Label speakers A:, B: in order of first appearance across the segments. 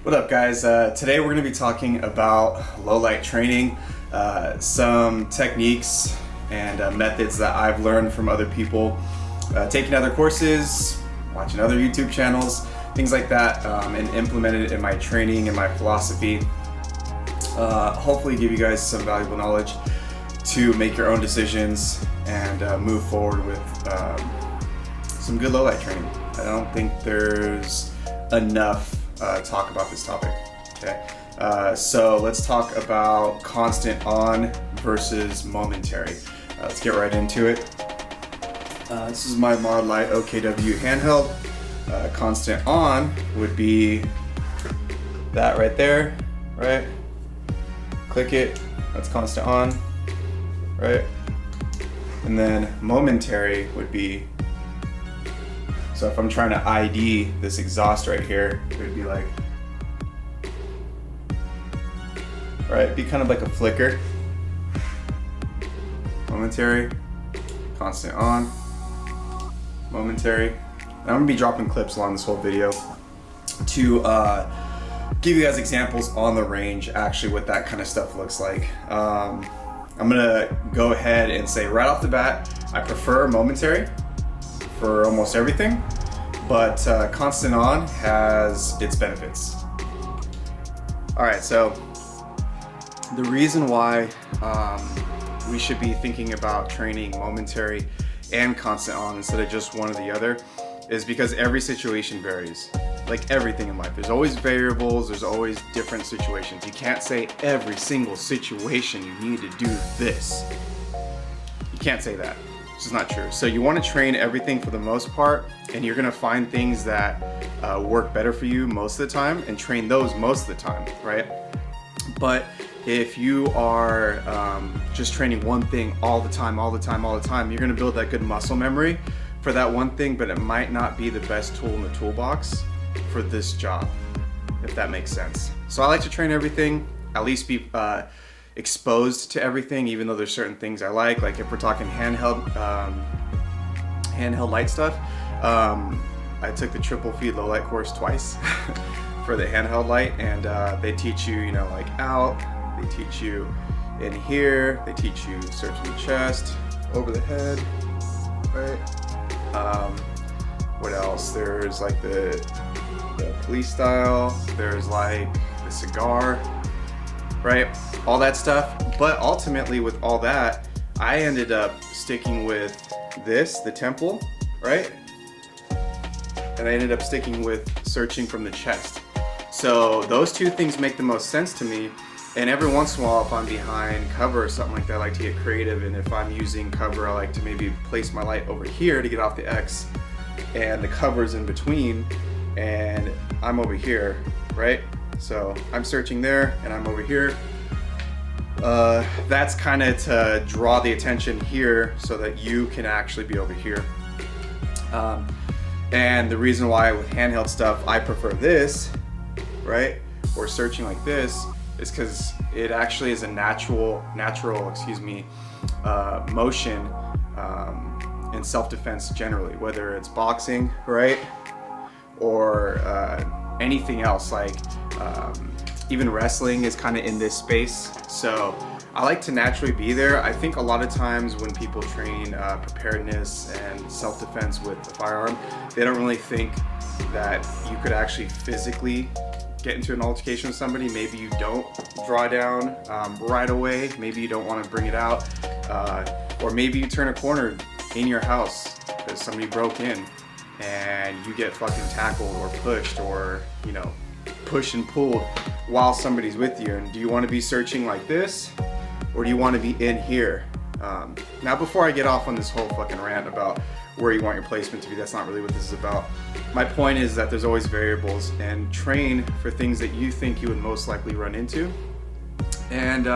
A: What up, guys? Today we're going to be talking about low light training, some techniques and methods that I've learned from other people, taking other courses, watching other YouTube channels, things like that, and implemented it in my training and my philosophy. Hopefully give you guys some valuable knowledge to make your own decisions and move forward with some good low light training. I don't think there's enough talk about this topic. Okay, so let's talk about constant on versus momentary. Let's get right into it. This is my modlite OKW handheld. Constant on would be that right there, right? Click it, that's constant on, right? And then momentary would be, so if I'm trying to ID this exhaust right here, it would be like, right, it'd be kind of like a flicker. Momentary, constant on, momentary. And I'm gonna be dropping clips along this whole video to give you guys examples on the range, actually what that kind of stuff looks like. I'm gonna go ahead and say right off the bat, I prefer momentary for almost everything, but constant on has its benefits. All right, so the reason why we should be thinking about training momentary and constant on instead of just one or the other is because every situation varies. Like everything in life, there's always variables, there's always different situations. You can't say every single situation you need to do this. You can't say that. This is not true. So you want to train everything for the most part, and you're going to find things that work better for you most of the time and train those most of the time, right? But if you are just training one thing all the time, you're going to build that good muscle memory for that one thing, but it might not be the best tool in the toolbox for this job, if that makes sense. So I like to train everything, at least be exposed to everything, even though there's certain things I like if we're talking handheld light stuff. I took the triple feed low light course twice for the handheld light, and they teach you, like out, they teach you in here, they teach you searching the chest, over the head, right? What else? There's like the police style, there's like the cigar, right? All that stuff. But ultimately with all that, I ended up sticking with this, the temple, right? And I ended up sticking with searching from the chest. So those two things make the most sense to me. And every once in a while, if I'm behind cover or something like that, I like to get creative. And if I'm using cover, I like to maybe place my light over here to get off the X, and the cover's in between, and I'm over here, right? So I'm searching there, and I'm over here. That's kind of to draw the attention here so that you can actually be over here. And the reason why with handheld stuff I prefer this, right, or searching like this, is because it actually is a natural motion in self-defense generally, whether it's boxing, right, or anything else, like even wrestling is kind of in this space. So I like to naturally be there. I think a lot of times when people train preparedness and self-defense with the firearm, they don't really think that you could actually physically get into an altercation with somebody. Maybe you don't draw down right away. Maybe you don't want to bring it out. Or maybe you turn a corner in your house because somebody broke in and you get fucking tackled or pushed or, pushed and pulled while somebody's with you. And do you want to be searching like this, or do you want to be in here? Now, before I get off on this whole fucking rant about where you want your placement to be, that's not really what this is about. My point is that there's always variables, and train for things that you think you would most likely run into. And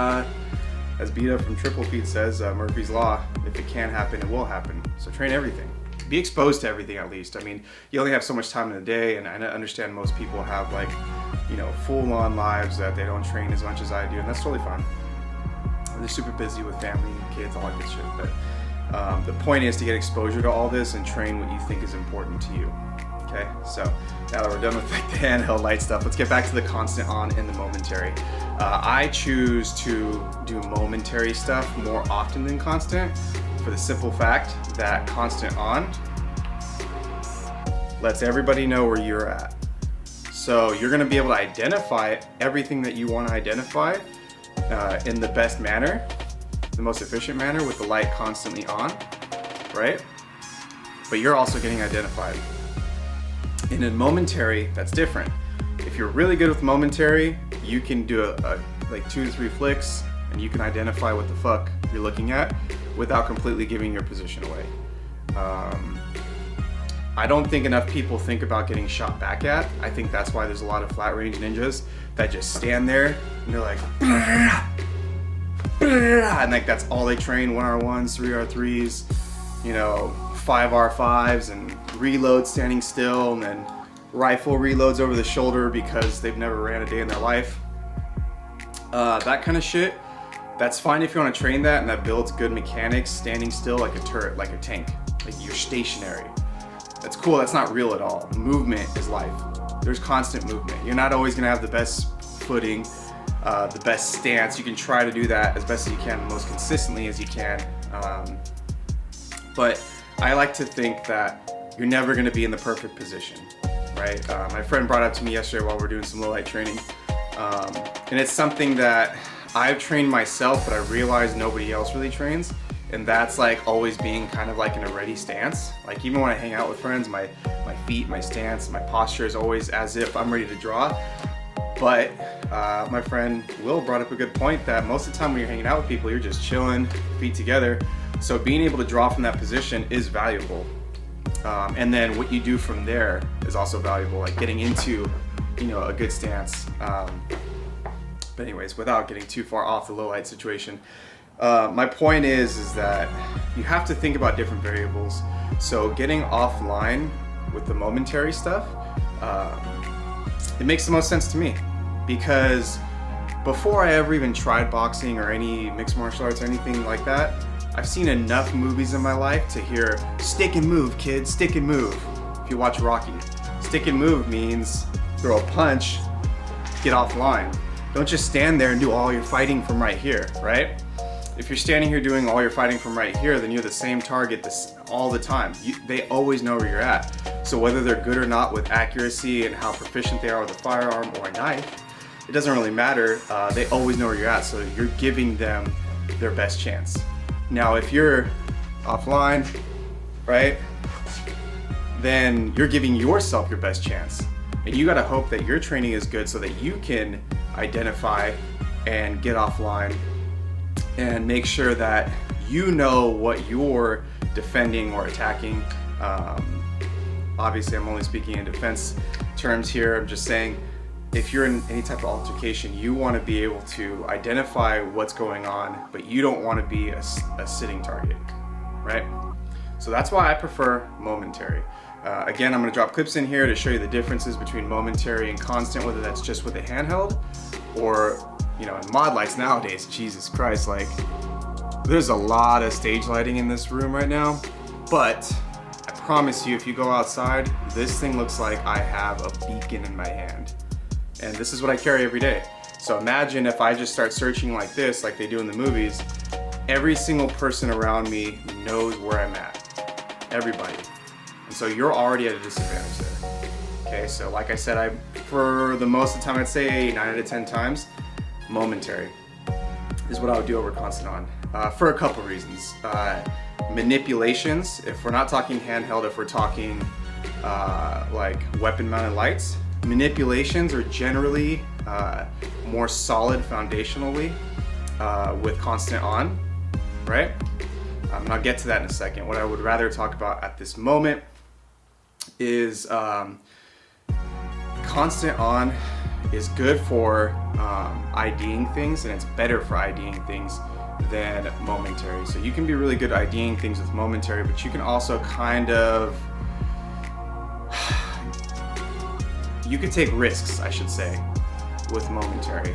A: as Beta from Triple Feed says, Murphy's Law, if it can happen, it will happen. So train everything. Be exposed to everything at least. I mean, you only have so much time in the day, and I understand most people have full-on lives that they don't train as much as I do, and that's totally fine. They're super busy with family, kids, all that good shit. But the point is to get exposure to all this and train what you think is important to you. Okay, so now that we're done with like the handheld light stuff, let's get back to the constant on and the momentary. I choose to do momentary stuff more often than constant for the simple fact that constant on lets everybody know where you're at. So you're gonna be able to identify everything that you wanna identify in the best manner, the most efficient manner with the light constantly on, right? But you're also getting identified. And in momentary, that's different. If you're really good with momentary, you can do like 2 to 3 flicks and you can identify what the fuck you're looking at without completely giving your position away. I don't think enough people think about getting shot back at. I think that's why there's a lot of flat range ninjas that just stand there and they're like, and like that's all they train, 1R1s, 3R3s, you know, 5R5s, and reload standing still, and then rifle reloads over the shoulder because they've never ran a day in their life. That kind of shit, that's fine if you want to train that, and that builds good mechanics, standing still like a turret, like a tank, like you're stationary. That's cool, that's not real at all. Movement is life. There's constant movement. You're not always gonna have the best footing, the best stance. You can try to do that as best as you can, most consistently as you can. But I like to think that you're never gonna be in the perfect position, right? My friend brought up to me yesterday while we're doing some low light training, and it's something that I've trained myself, but I realize nobody else really trains, and that's like always being kind of like in a ready stance. Like even when I hang out with friends, my feet, my stance, my posture is always as if I'm ready to draw. But my friend Will brought up a good point that most of the time when you're hanging out with people, you're just chilling, feet together. So being able to draw from that position is valuable. And then what you do from there is also valuable, like getting into, you know, a good stance. But anyways, without getting too far off the low light situation, my point is that you have to think about different variables. So getting offline with the momentary stuff, it makes the most sense to me, because before I ever even tried boxing or any mixed martial arts or anything like that, I've seen enough movies in my life to hear stick and move, kids, stick and move. If you watch Rocky, stick and move means throw a punch, get offline. Don't just stand there and do all your fighting from right here, right? If you're standing here doing all your fighting from right here, then you're the same target all the time. They always know where you're at. So whether they're good or not with accuracy and how proficient they are with a firearm or a knife, it doesn't really matter. They always know where you're at, so you're giving them their best chance. Now, if you're offline, right, then you're giving yourself your best chance. And you gotta hope that your training is good so that you can identify and get offline and make sure that you know what you're defending or attacking. Obviously, I'm only speaking in defense terms here. I'm just saying, if you're in any type of altercation, you want to be able to identify what's going on, but you don't want to be a sitting target, right? So that's why I prefer momentary. Again, I'm going to drop clips in here to show you the differences between momentary and constant, whether that's just with a handheld or, you know, in mod lights nowadays. Jesus Christ, like there's a lot of stage lighting in this room right now, but I promise you, if you go outside, this thing looks like I have a beacon in my hand. And this is what I carry every day. So imagine if I just start searching like this, like they do in the movies, every single person around me knows where I'm at. Everybody. And so you're already at a disadvantage there. Okay, so like I said, for the most of the time, I'd say 9 out of 10 times, momentary is what I would do over constant on. For a couple reasons. Manipulations, if we're not talking handheld, if we're talking like weapon mounted lights, manipulations are generally more solid foundationally with constant on, right? And I'll get to that in a second. What I would rather talk about at this moment is constant on is good for IDing things, and it's better for IDing things than momentary. So you can be really good IDing things with momentary, but you can also kind of you could take risks, I should say, with momentary.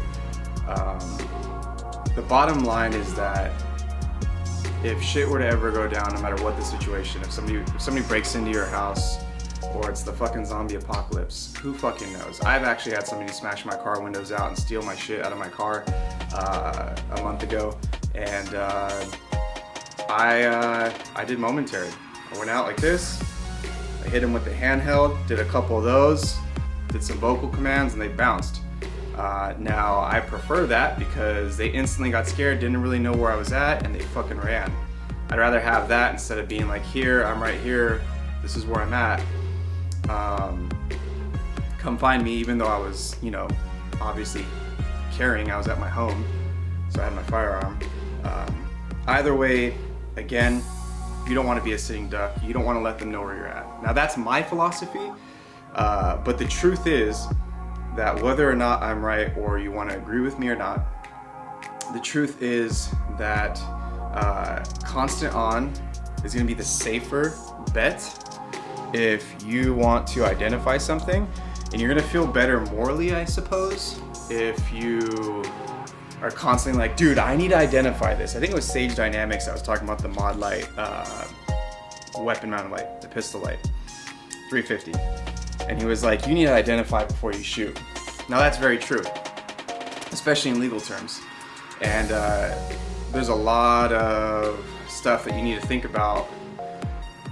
A: The bottom line is that if shit were to ever go down, no matter what the situation, if somebody breaks into your house or it's the fucking zombie apocalypse. Who fucking knows? I've actually had somebody smash my car windows out and steal my shit out of my car a month ago, and I did momentary. I went out like this, I hit him with the handheld, did a couple of those, did some vocal commands, and they bounced. Now I prefer that because they instantly got scared, didn't really know where I was at, and they fucking ran. I'd rather have that instead of being like, here, I'm right here, this is where I'm at. Come find me, even though I was, you know, obviously carrying, I was at my home, so I had my firearm. Either way, again, you don't want to be a sitting duck. You don't want to let them know where you're at. Now that's my philosophy, but the truth is that whether or not I'm right or you want to agree with me or not, the truth is that constant on is going to be the safer bet if you want to identify something, and you're going to feel better morally, I suppose, if you are constantly like, dude, I need to identify this. I think it was Sage Dynamics that was talking about the modlite weapon mounted light, the pistol light, 350. And he was like, you need to identify before you shoot. Now that's very true, especially in legal terms. And there's a lot of stuff that you need to think about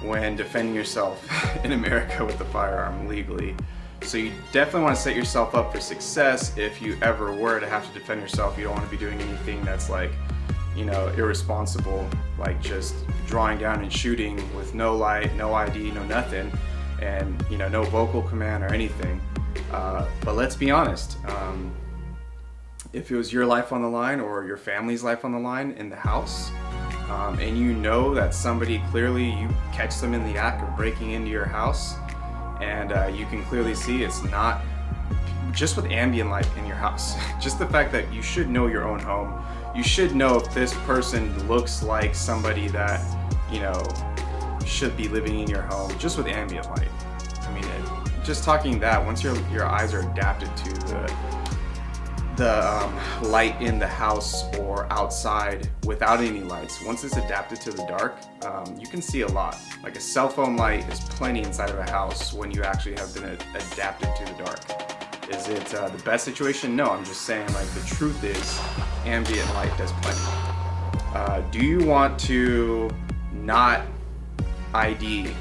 A: when defending yourself in America with a firearm legally. So you definitely want to set yourself up for success if you ever were to have to defend yourself. You don't want to be doing anything that's like, you know, irresponsible, like just drawing down and shooting with no light, no ID, no nothing, and, you know, no vocal command or anything. But let's be honest, if it was your life on the line or your family's life on the line in the house, and you know that somebody clearly, you catch them in the act of breaking into your house, and you can clearly see it's not just with ambient light in your house, just the fact that you should know your own home. You should know if this person looks like somebody that, you know, should be living in your home, just with ambient light. I mean, just talking that, once your eyes are adapted to the light in the house or outside without any lights, once it's adapted to the dark, you can see a lot. Like a cell phone light is plenty inside of a house when you actually have been adapted to the dark. Is it the best situation? No, I'm just saying, like, the truth is ambient light does plenty. Do you want to not ID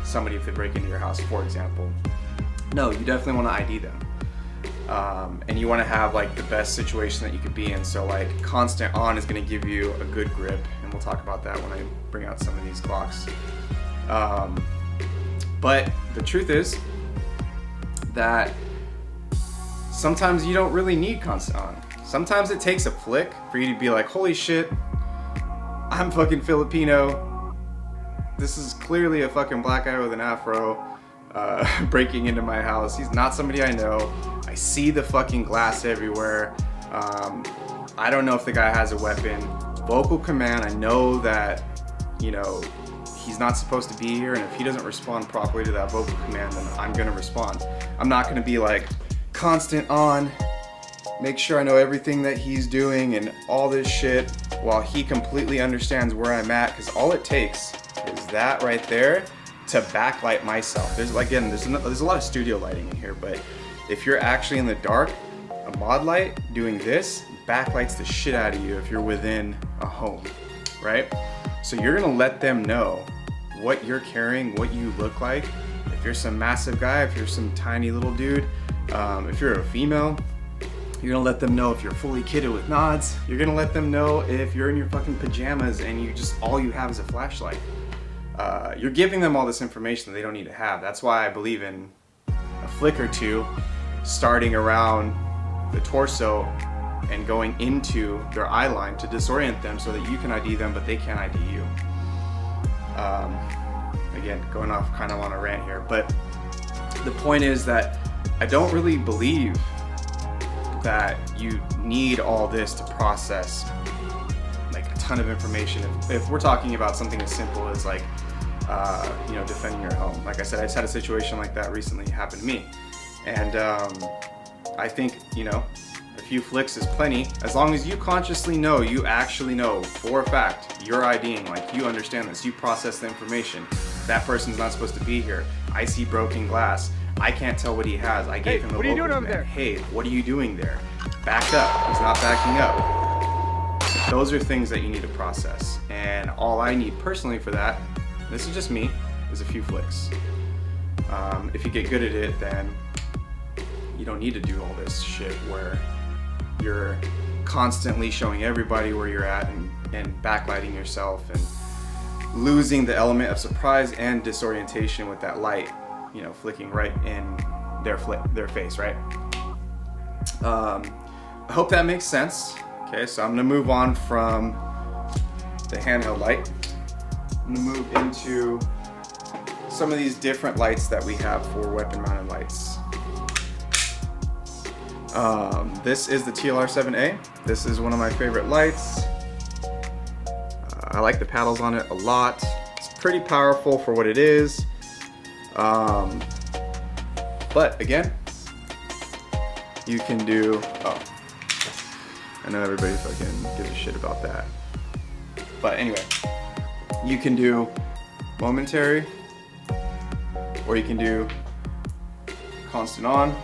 A: somebody if they break into your house, for example? No, you definitely want to ID them. And you want to have like the best situation that you could be in. So like constant on is going to give you a good grip, and we'll talk about that when I bring out some of these Glocks. But the truth is that sometimes you don't really need constant on. Sometimes it takes a flick for you to be like, holy shit, I'm fucking Filipino. This is clearly a fucking black guy with an afro breaking into my house. He's not somebody I know. I see the fucking glass everywhere. I don't know if the guy has a weapon. Vocal command, I know that, you know, he's not supposed to be here, and if he doesn't respond properly to that vocal command, then I'm gonna respond. I'm not gonna be like, constant on, make sure I know everything that he's doing and all this shit while he completely understands where I'm at, because all it takes is that right there to backlight myself. There's a lot of studio lighting in here, but if you're actually in the dark, a mod light doing this backlights the shit out of you if you're within a home, right? So you're gonna let them know what you're carrying, what you look like. If you're some massive guy, if you're some tiny little dude, if you're a female, you're gonna let them know if you're fully kitted with nods. You're gonna let them know if you're in your fucking pajamas and all you have is a flashlight. You're giving them all this information that they don't need to have. That's why I believe in a flick or two starting around the torso and going into their eye line to disorient them so that you can ID them, but they can't ID you. Again, going off kind of on a rant here, but the point is that I don't really believe that you need all this to process like a ton of information. If we're talking about something as simple as like, you know, defending your home. Like I said, I just had a situation like that recently happen to me. And I think, you know, a few flicks is plenty, as long as you consciously know, you actually know for a fact, you're IDing, like you understand this, you process the information. That person's not supposed to be here. I see broken glass. I can't tell what he has. I gave him a
B: what are you doing
A: local
B: over there?
A: Hey, what are you doing there? Back up. He's not backing up. Those are things that you need to process. And all I need personally for that, this is just me, is a few flicks. If you get good at it, then you don't need to do all this shit where you're constantly showing everybody where you're at and backlighting yourself and losing the element of surprise and disorientation with that light, you know, flicking right in their face, right? I hope that makes sense. Okay, so I'm gonna move on from the handheld light. I'm gonna move into some of these different lights that we have for weapon mounted lights. This is the TLR7A. This is one of my favorite lights. I like the paddles on it a lot. It's pretty powerful for what it is. But again, you can do, I know everybody fucking gives a shit about that. But anyway, you can do momentary, or you can do constant on,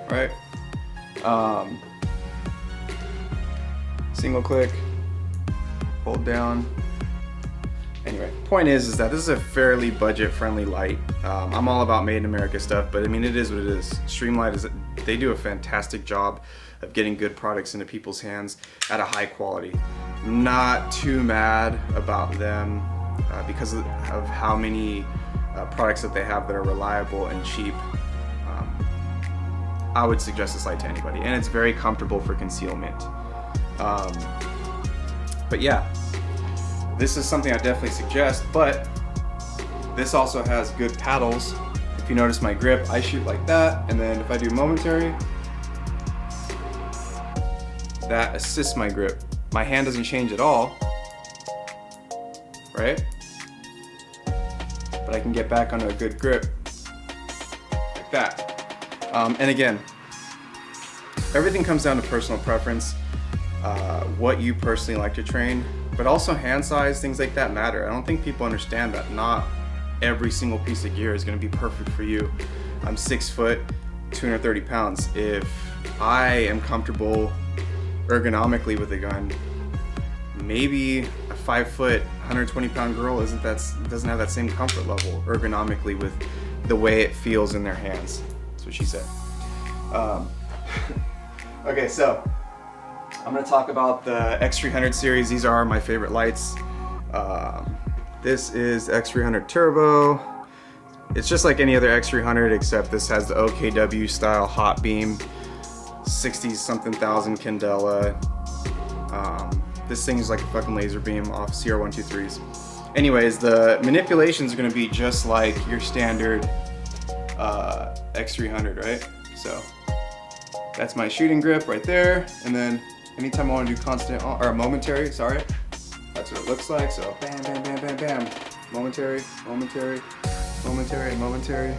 A: right? Single click, hold down. Anyway, point is that this is a fairly budget-friendly light. I'm all about made in America stuff, but I mean, it is what it is. Streamlight they do a fantastic job of getting good products into people's hands at a high quality. Not too mad about them because of how many products that they have that are reliable and cheap. I would suggest this light to anybody, and it's very comfortable for concealment. But yeah, this is something I definitely suggest, but this also has good paddles. If you notice my grip, I shoot like that, and then if I do momentary, that assists my grip. My hand doesn't change at all, right? But I can get back onto a good grip, like that. And again, everything comes down to personal preference, what you personally like to train, but also hand size, things like that matter. I don't think people understand that not every single piece of gear is going to be perfect for you. I'm 6 foot, 230 pounds. If I am comfortable ergonomically with a gun, maybe a 5 foot, 120 pound girl doesn't have that same comfort level ergonomically with the way it feels in their hands. That's what she said. Okay, so I'm going to talk about the X300 series. These are my favorite lights. This is X300 Turbo. It's just like any other X300, except this has the OKW style hot beam, 60-something thousand candela. This thing is like a fucking laser beam off CR123s. Anyways, the manipulations are going to be just like your standard X300, right? So that's my shooting grip right there, and then anytime I want to do constant on, or momentary, sorry, that's what it looks like. So bam, bam, bam, bam, bam, momentary, momentary, momentary, momentary,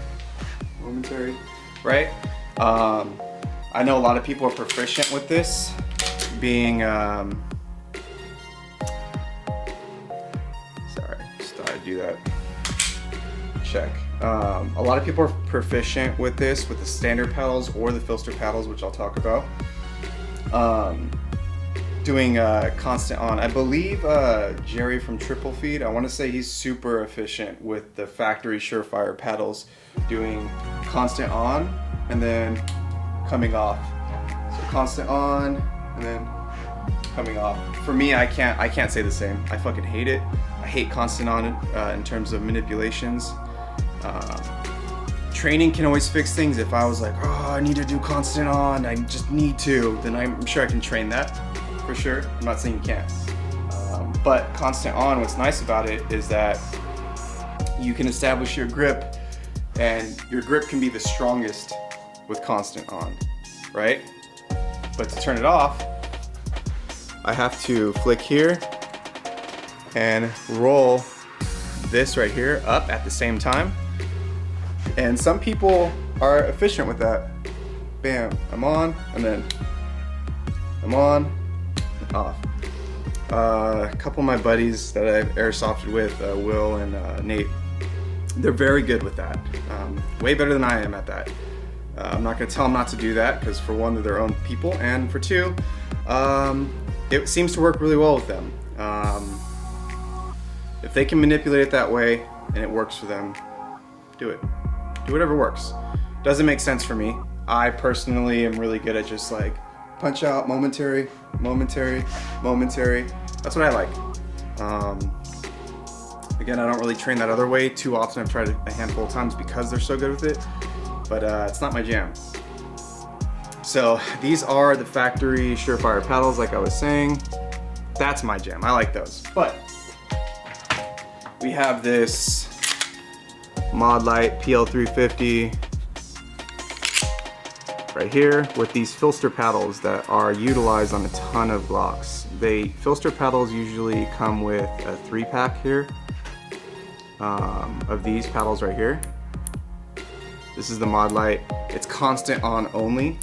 A: momentary, right? I know a lot of people are proficient with this, being sorry, just thought I'd do that. Check. A lot of people are proficient with this, with the standard paddles or the filter paddles, which I'll talk about. Doing constant on. I believe Jerry from Triple Feed, I want to say he's super efficient with the factory surefire paddles, doing constant on and then coming off. So constant on and then coming off. For me, I can't say the same. I fucking hate it. I hate constant on in terms of manipulations. Training can always fix things. If I was like, oh, I need to do constant on, I just need to, then I'm sure I can train that for sure. I'm not saying you can't. But constant on, what's nice about it is that you can establish your grip, and your grip can be the strongest with constant on, right? But to turn it off, I have to flick here and roll this right here up at the same time. And some people are efficient with that. Bam, I'm on, and then I'm on, off. A couple of my buddies that I've airsofted with, Will and Nate, They're very good with that. Way better than I am at that. I'm not gonna tell them not to do that because for one, they're their own people, and for two, it seems to work really well with them. If they can manipulate it that way and it works for them, do it. Do whatever works. Doesn't make sense for me. I personally am really good at just like punch out, momentary, momentary, momentary. That's what I like. Again, I don't really train that other way too often. I've tried it a handful of times because they're so good with it, but it's not my jam. So these are the factory Surefire paddles, like I was saying. That's my jam. I like those. But we have this modlite PL350 right here with these filter paddles that are utilized on a ton of blocks. Filter paddles usually come with a 3-pack here of these paddles right here. This is the modlite. It's constant on only.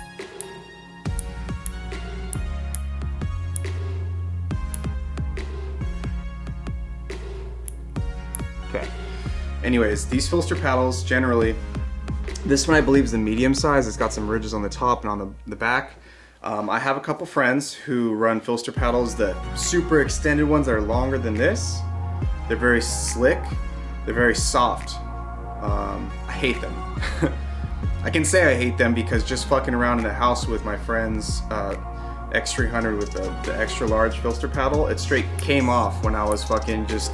A: Okay. Anyways, these filter paddles generally, this one I believe is the medium size. It's got some ridges on the top and on the back. I have a couple friends who run filter paddles, the super extended ones that are longer than this. They're very slick. They're very soft. I hate them. I can say I hate them because just fucking around in the house with my friends, X300 with the extra large filter paddle, it straight came off when I was fucking just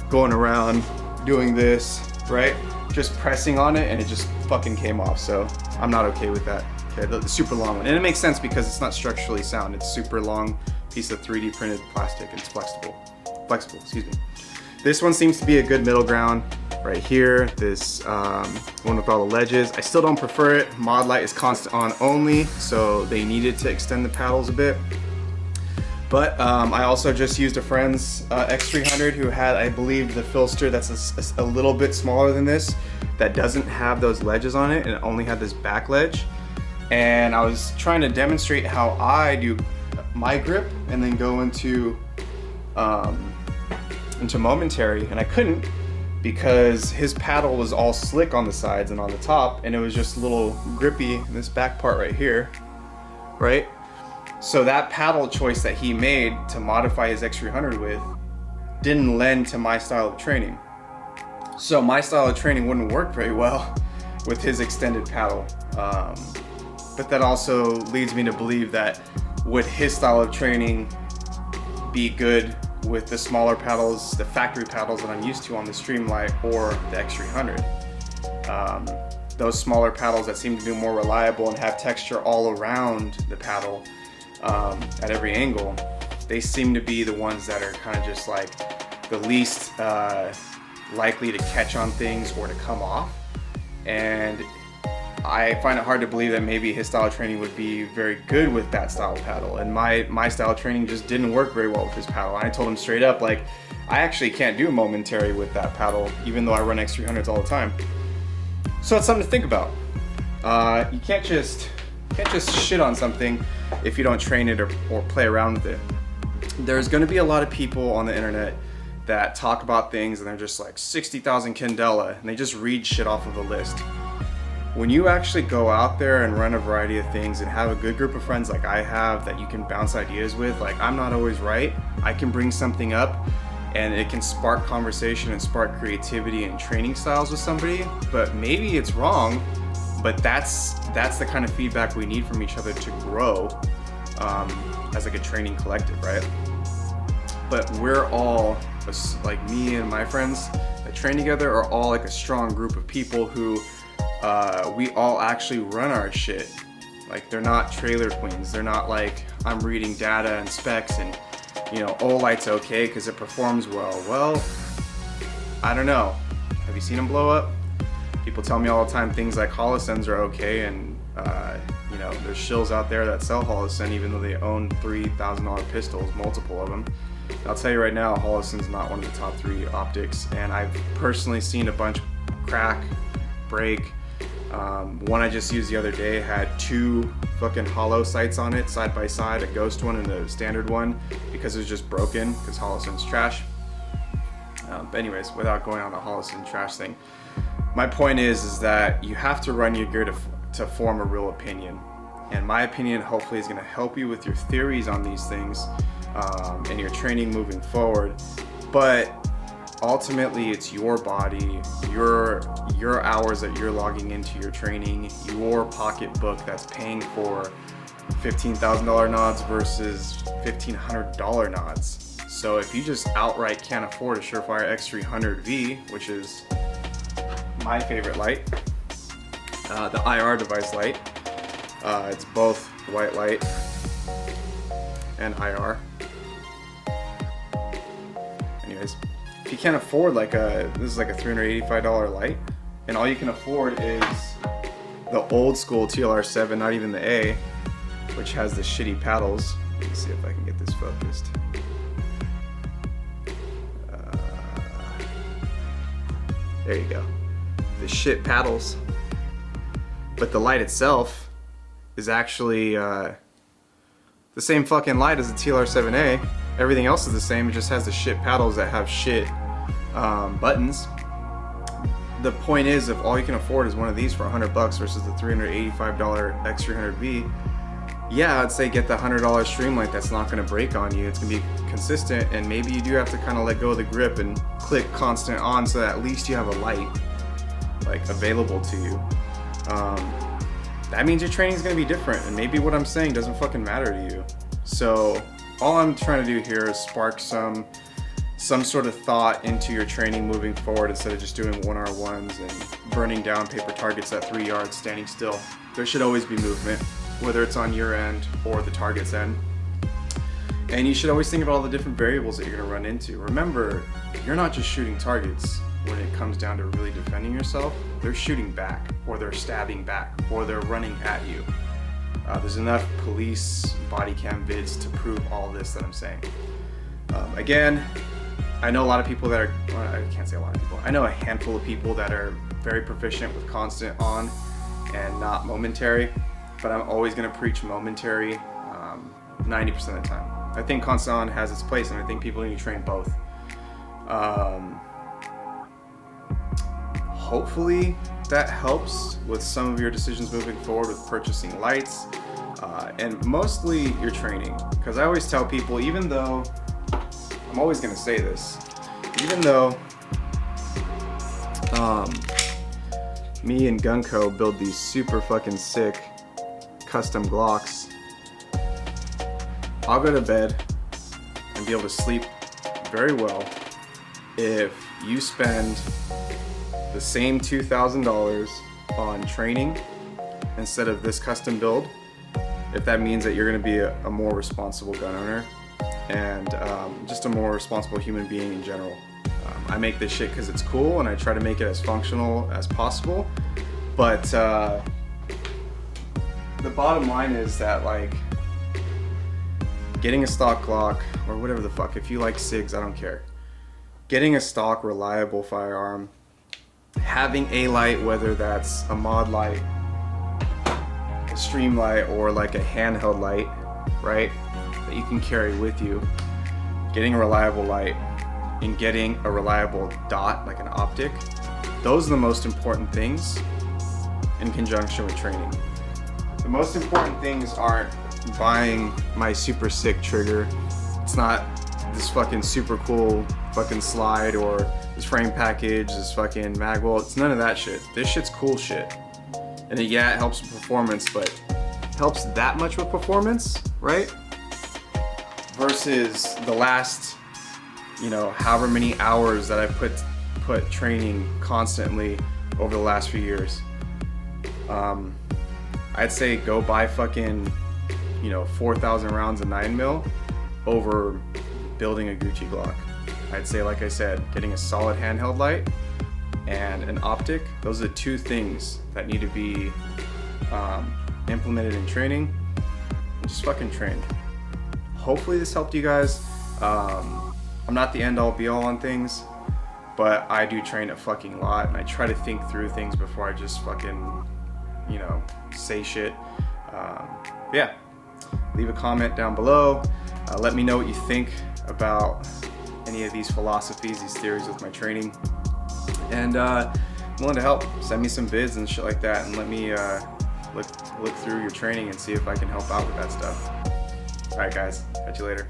A: going around doing this, right? Just pressing on it and it just fucking came off. So I'm not okay with that. Okay, the super long one. And it makes sense because it's not structurally sound. It's super long piece of 3D printed plastic and it's flexible, excuse me. This one seems to be a good middle ground right here. This one with all the ledges. I still don't prefer it. Modlite is constant on only, so they needed to extend the paddles a bit. But I also just used a friend's X300 who had, I believe, the filter that's a little bit smaller than this, that doesn't have those ledges on it, and it only had this back ledge. And I was trying to demonstrate how I do my grip and then go into momentary, and I couldn't because his paddle was all slick on the sides and on the top, and it was just a little grippy in this back part right here, right? So that paddle choice that he made to modify his X300 with didn't lend to my style of training. So my style of training wouldn't work very well with his extended paddle. But that also leads me to believe that would his style of training be good with the smaller paddles, the factory paddles that I'm used to on the Streamlight or the X300. Those smaller paddles that seem to be more reliable and have texture all around the paddle at every angle, they seem to be the ones that are kind of just like the least likely to catch on things or to come off. And I find it hard to believe that maybe his style of training would be very good with that style of paddle. And my style of training just didn't work very well with his paddle. And I told him straight up, like, I actually can't do momentary with that paddle, even though I run X300s all the time. So it's something to think about. You can't just shit on something if you don't train it or play around with it. There's gonna be a lot of people on the internet that talk about things and they're just like 60,000 candela and they just read shit off of a list. When you actually go out there and run a variety of things and have a good group of friends like I have that you can bounce ideas with, like, I'm not always right. I can bring something up and it can spark conversation and spark creativity and training styles with somebody, but maybe it's wrong, but that's the kind of feedback we need from each other to grow as like a training collective, right? But we're all, like me and my friends that train together are all like a strong group of people who we all actually run our shit. Like, they're not trailer queens. They're not like, I'm reading data and specs and, you know, Olight's okay because it performs well. Well, I don't know. Have you seen them blow up? People tell me all the time things like Holocens are okay, and you know, there's shills out there that sell Holocen even though they own $3,000 pistols, multiple of them. I'll tell you right now, Holocen's not one of the top 3 optics, and I've personally seen a bunch crack, break. One I just used the other day had 2 fucking hollow sights on it side by side, a ghost one and a standard one, because it was just broken because Holocen's trash. But anyways, without going on the Hollister trash thing, my point is that you have to run your gear to form a real opinion. And my opinion hopefully is going to help you with your theories on these things and your training moving forward. But ultimately, it's your body, your hours that you're logging into your training, your pocketbook that's paying for $15,000 nods versus $1,500 nods. So if you just outright can't afford a Surefire X300V, which is my favorite light, the IR device light, it's both white light and IR. Anyways, if you can't afford this is like a $385 light, and all you can afford is the old school TLR7, not even the A, which has the shitty paddles. Let me see if I can get this focused. There you go. The shit paddles. But the light itself is actually the same fucking light as the TLR7A. Everything else is the same, it just has the shit paddles that have shit buttons. The point is, if all you can afford is one of these for $100 versus the $385 X300V, yeah, I'd say get the $100 stream light that's not going to break on you. It's going to be consistent, and maybe you do have to kind of let go of the grip and click constant on so that at least you have a light like available to you. That means your training is going to be different, and maybe what I'm saying doesn't fucking matter to you. So all I'm trying to do here is spark some sort of thought into your training moving forward, instead of just doing 1R1s and burning down paper targets at 3 yards standing still. There should always be movement, whether it's on your end or the target's end. And you should always think about all the different variables that you're going to run into. Remember, you're not just shooting targets when it comes down to really defending yourself. They're shooting back, or they're stabbing back, or they're running at you. There's enough police body cam vids to prove all this that I'm saying. Again, I know a lot of people that are, well, I can't say a lot of people, I know a handful of people that are very proficient with constant on and not momentary, but I'm always going to preach momentary 90% of the time. I think constant on has its place, and I think people need to train both. Hopefully that helps with some of your decisions moving forward with purchasing lights, and mostly your training. Because I always tell people, even though, I'm always going to say this, even though me and Gunco build these super fucking sick custom Glocks, I'll go to bed and be able to sleep very well if you spend the same $2,000 on training instead of this custom build, if that means that you're going to be a more responsible gun owner and just a more responsible human being in general. I make this shit because it's cool, and I try to make it as functional as possible, but the bottom line is that, like, getting a stock Glock, or whatever the fuck, if you like SIGs, I don't care. Getting a stock reliable firearm, having a light, whether that's a modlite, a stream light, or like a handheld light, right, that you can carry with you, getting a reliable light, and getting a reliable dot, like an optic, those are the most important things in conjunction with training. The most important things aren't buying my super sick trigger. It's not this fucking super cool fucking slide, or this frame package, this fucking magwell. It's none of that shit. This shit's cool shit. And yeah, it helps with performance, but helps that much with performance, right? Versus the last, however many hours that I put training constantly over the last few years. I'd say go buy fucking 4,000 rounds of 9mm over building a Gucci Glock. I'd say, like I said, getting a solid handheld light and an optic, those are the two things that need to be implemented in training. Just fucking train. Hopefully this helped you guys. I'm not the end all be all on things, but I do train a fucking lot, and I try to think through things before I just fucking, say shit. Yeah, leave a comment down below. Let me know what you think about any of these philosophies, these theories with my training. And I'm willing to help. Send me some vids and shit like that, and let me look through your training and see if I can help out with that stuff. All right, guys. Catch you later.